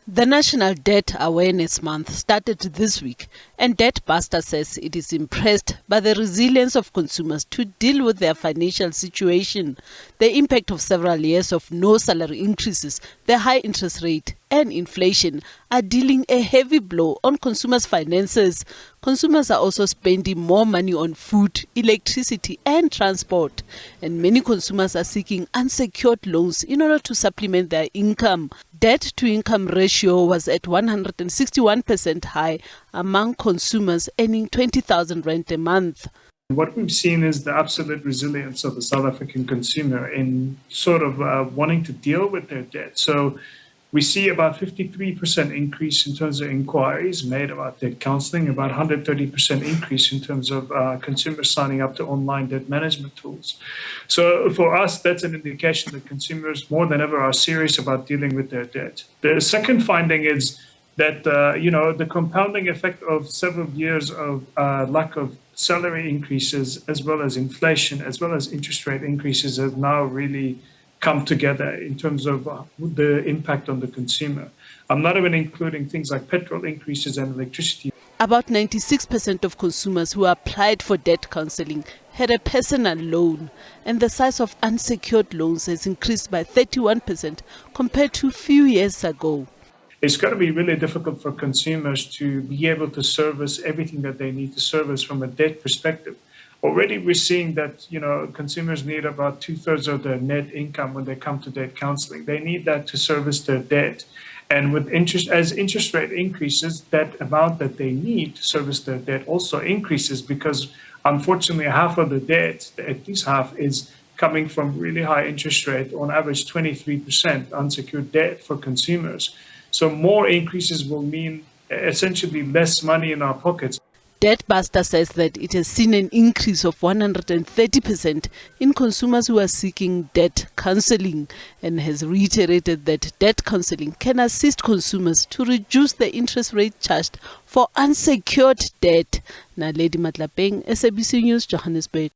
The National Debt Awareness Month started this week, and Debt Buster says it is impressed by the resilience of consumers to deal with their financial situation, the impact of several years of no salary increases, the high interest rate, and inflation are dealing a heavy blow on consumers' finances. Consumers are also spending more money on food, electricity, and transport, and many consumers are seeking unsecured loans in order to supplement their income. Debt-to-income ratio was at 161% high among consumers earning 20,000 rand a month. What we've seen is the absolute resilience of the South African consumer in sort of wanting to deal with their debt. So we see about 53% increase in terms of inquiries made about debt counseling, about 130% increase in terms of consumers signing up to online debt management tools. So for us, that's an indication that consumers more than ever are serious about dealing with their debt. The second finding is that the compounding effect of several years of lack of salary increases, as well as inflation, as well as interest rate increases, has now really come together in terms of the impact on the consumer. I'm not even including things like petrol increases and electricity. About 96% of consumers who applied for debt counseling had a personal loan, and the size of unsecured loans has increased by 31% compared to a few years ago. It's going to be really difficult for consumers to be able to service everything that they need to service from a debt perspective. Already we're seeing that consumers need about 2/3 of their net income when they come to debt counseling. They need that to service their debt. And with as interest rate increases, that amount that they need to service their debt also increases, because unfortunately half of the debt, at least half, is coming from really high interest rate, on average 23% unsecured debt for consumers. So more increases will mean essentially less money in our pockets. Debt Buster says that it has seen an increase of 130% in consumers who are seeking debt counseling, and has reiterated that debt counseling can assist consumers to reduce the interest rate charged for unsecured debt. Naledi Matlapeng, SABC News, Johannesburg.